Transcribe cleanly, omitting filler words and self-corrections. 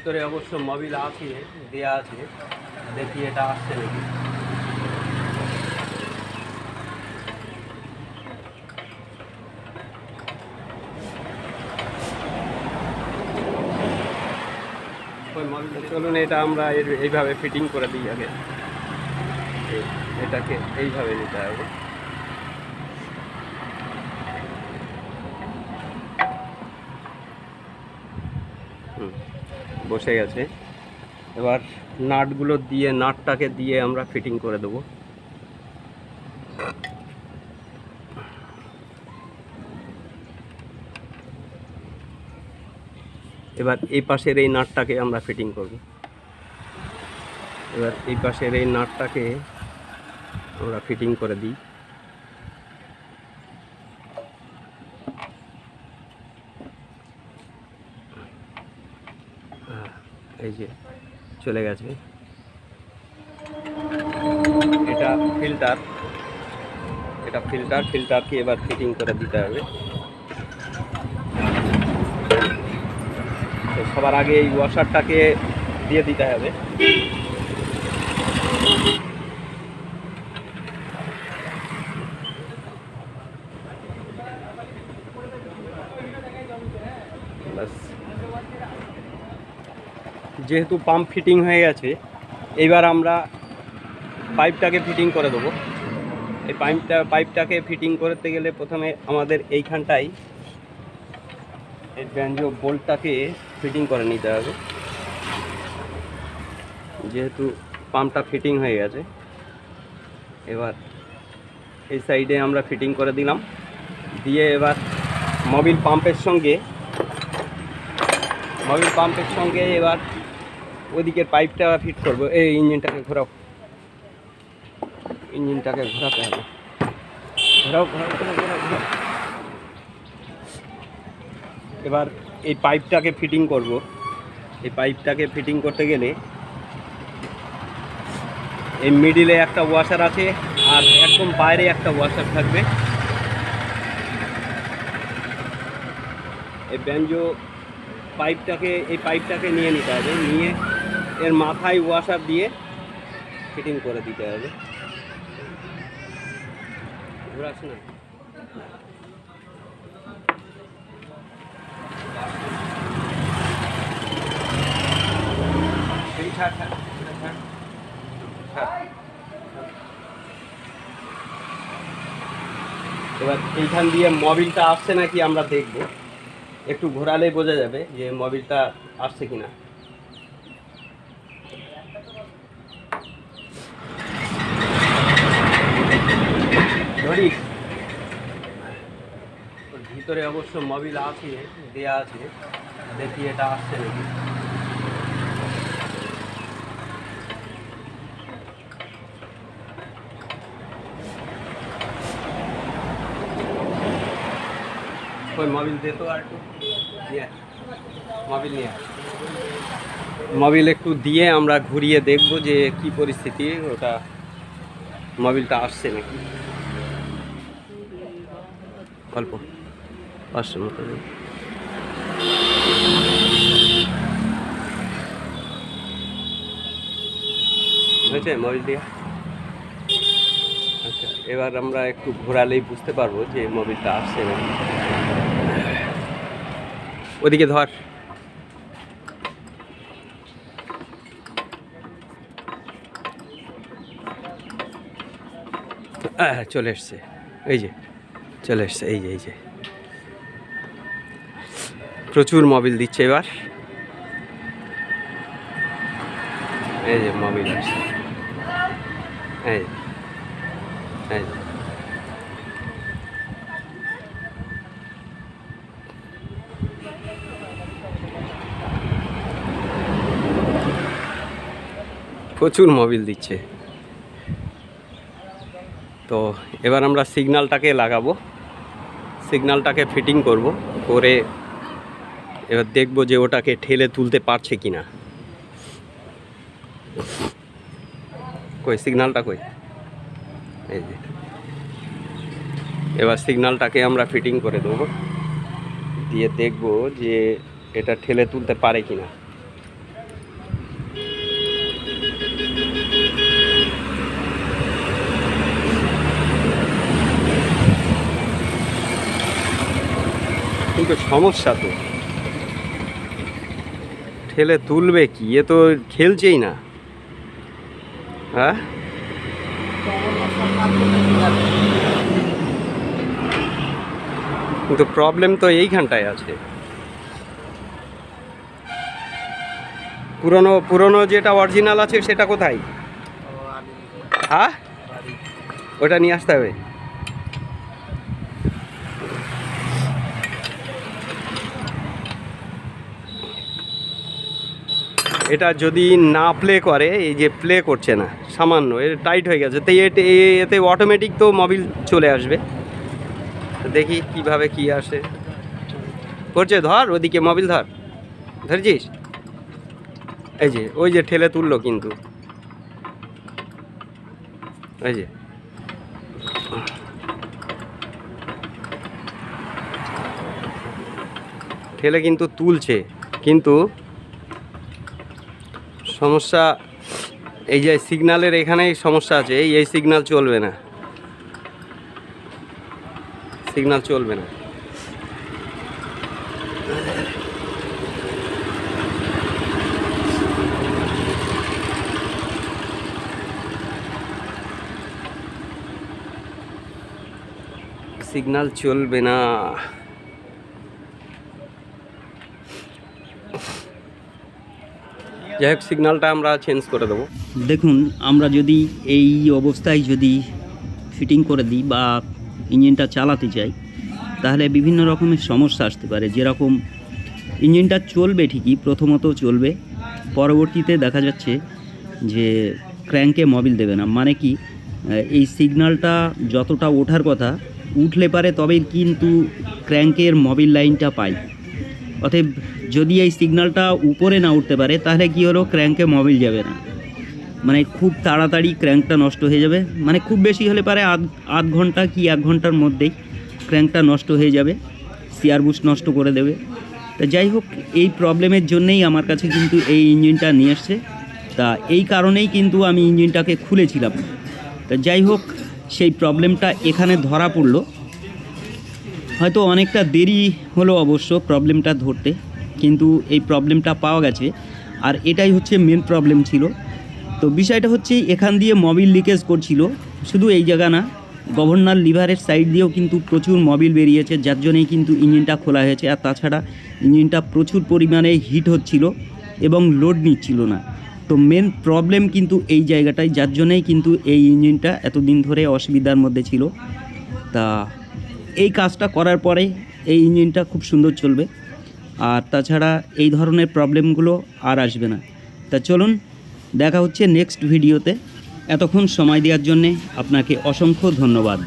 ভিতরে অবশ্য মোবিল আছে, দেয়া আছে, দেখি এটা আসছে নাকি। চলুন এটা আমরা এইভাবে ফিটিং করে দিই আগে। এটাকে এইভাবে নিতে হবে। বসে গেছে। এবার নাটগুলো দিয়ে, নাটটাকে দিয়ে আমরা ফিটিং করে দেবো। এবার এই পাশের এই নাটটাকে আমরা ফিটিং করব। এবার এই পাশের এই নাটটাকে আমরা ফিটিং করে দিই। এই যে চলে গেছে। এটা ফিল্টার, ফিল্টারকে এবার ফিটিং করে দিতে হবে। তো সবার আগে এই ওয়াশারটাকে দিয়ে দিতে হবে। যেহেতু পাম্প ফিটিং হয়ে গেছে, এইবার আমরা পাইপটাকে ফিটিং করে দেবো। এই পাইপটাকে ফিটিং করতে গেলে প্রথমে আমাদের এইখানটায় এই ব্যাঞ্জো বোল্টটাকে ফিটিং করে নিতে হবে। যেহেতু পাম্পটা ফিটিং হয়ে গেছে, এবার এই সাইডে আমরা ফিটিং করে দিলাম। দিয়ে এবার মোবিল পাম্পের সঙ্গে এবার ওইদিকের পাইপটা ফিট করবো। এই ইঞ্জিনটাকে ঘোরাও, ইঞ্জিনটাকে ঘোরাতে হবে। ঘোরাও। এবার এই পাইপটাকে ফিটিং করব। এই পাইপটাকে ফিটিং করতে গেলে এই মিডিলে একটা ওয়াশার আছে, আর একদম বাইরে একটা ওয়াশার থাকবে। এই ব্যাঞ্জো এই পাইপটাকে নিয়ে নিতে হবে, নিয়ে এর মাথায় ওয়াশার দিয়ে ফিটিং করে দিতে হবে। ঘোরাস না। এবার এইখান দিয়ে মোবিলটা আসছে নাকি আমরা দেখব। একটু ঘোরালে বোঝা যাবে যে মোবিলটা আসছে কিনা। ধরি ভিতরে অবশ্য মোবিল আছে, দেয়া আছে, দেখি এটা আসছে নাকি। ওই মোবিল দে তো, আর একটু মোবিল নিয়ে মোবিল একটু দিয়ে আমরা ঘুরিয়ে দেখব যে কি পরিস্থিতি, ওটা মোবিলটা আসছে নাকি। অল্প 500 মতো হয়েছে মোবিল দিয়ে। আচ্ছা, এবার আমরা একটু ঘোরালেই বুঝতে পারবো যে মোবিলটা আসছে নাকি। ওদিকে ধর। চলে এসছে, এই যে চলে এসছে, এই যে প্রচুর মোবিল দিচ্ছে এবার। এই যে মোবিল আসছে, এই প্রচুর মোবিল দিচ্ছে। তো এবার আমরা সিগন্যালটাকে লাগাবো, সিগন্যালটাকে ফিটিং করে এবার দেখব যে ওটাকে ঠেলে তুলতে পারছে কিনা। কই সিগন্যালটা কই? এই যে এবার সিগন্যালটাকে আমরা ফিটিং করে দেবো, দিয়ে দেখব যে এটা ঠেলে তুলতে পারে কিনা। কিন্তু সমস্যা তো, ঠেলে তুলবে কি, এ তো খেলছেই না। হ্যাঁ, কিন্তু প্রবলেম তো এইখানটায় আছে। পুরনো পুরনো যেটা অরিজিনাল আছে সেটা কোথায়? হ্যাঁ, ওটা নিয়ে আসতে হবে। এটা যদি না প্লে করে, এই যে প্লে করছে না, সামান্য এর টাইট হয়ে গেছে, তো এতে অটোমেটিক তো মোবিল চলে আসবে। দেখি কিভাবে কি আসে। করছে, ধর ওদিকে মোবিল ধর, ধরছিস? এই যে ওই যে ঠেলে তুললো কিন্তু, এই যে ঠেলে কিন্তু তুলছে, কিন্তু সমস্যা এই যে সিগন্যালের এখানেই সমস্যা আছে। এই সিগন্যাল চলবে না, সিগন্যাল চলবে না। সিগন্যাল চলবে না। যাই হোক, সিগন্যালটা আমরা চেঞ্জ করে দেবো। দেখুন, আমরা যদি এই অবস্থায় যদি ফিটিং করে দিই বা ইঞ্জিনটা চালাতে চাই, তাহলে বিভিন্ন রকমের সমস্যা আসতে পারে। যেরকম ইঞ্জিনটা চলবে ঠিকই, প্রথমত চলবে, পরবর্তীতে দেখা যাচ্ছে যে ক্র্যাঙ্কে মোবিল দেবে না। মানে কি, এই সিগন্যালটা যতটা ওঠার কথা উঠলে পারে তবেই কিন্তু ক্র্যাঙ্কের মোবিল লাইনটা পাই। অতএব যদি এই সিগন্যালটা উপরে না উঠতে পারে, তাহলে কি হলো, ক্র্যাঙ্কে মোবিল যাবে না। মানে খুব তাড়াতাড়ি ক্র্যাঙ্কটা নষ্ট হয়ে যাবে। মানে খুব বেশি হলে পারে আধ ঘন্টা কি 1 ঘন্টার মধ্যেই ক্র্যাঙ্কটা নষ্ট হয়ে যাবে, সিয়ার বুস্ট নষ্ট করে দেবে। তা যাই হোক, এই প্রবলেমের জন্যেই আমার কাছে কিন্তু এই ইঞ্জিনটা নিয়ে এসছে। তা এই কারণেই কিন্তু আমি ইঞ্জিনটাকে খুলেছিলাম। তা যাই হোক, সেই প্রবলেমটা এখানে ধরা পড়লো। হয়তো অনেকটা দেরি হলো অবশ্য প্রবলেমটা ধরতে, কিন্তু এই প্রবলেমটা পাওয়া গেছে। আর এটাই হচ্ছে মেন প্রবলেম ছিল। তো বিষয়টা হচ্ছে, এখান দিয়ে মোবিল লিকেজ করছিল, শুধু এই জায়গা না, গভর্নর লিভারের সাইড দিয়েও কিন্তু প্রচুর মোবিল বেরিয়েছে, যার জন্যই কিন্তু ইঞ্জিনটা খোলা হয়েছে। আর তাছাড়া ইঞ্জিনটা প্রচুর পরিমাণে হিট হচ্ছিল এবং লোড নিচ্ছিল না। তো মেন প্রবলেম কিন্তু এই জায়গাটায়, যার জন্যই কিন্তু এই ইঞ্জিনটা এতদিন ধরে অসুবিধার মধ্যে ছিল। তা এই কাজটা করার পরে এই ইঞ্জিনটা খুব সুন্দর চলবে। আর তাছাড়া এই ধরনের প্রবলেমগুলো আর আসবে না। তা চলুন, দেখা হচ্ছে নেক্সট ভিডিওতে। এতক্ষণ সময় দেওয়ার জন্যে আপনাকে অসংখ্য ধন্যবাদ।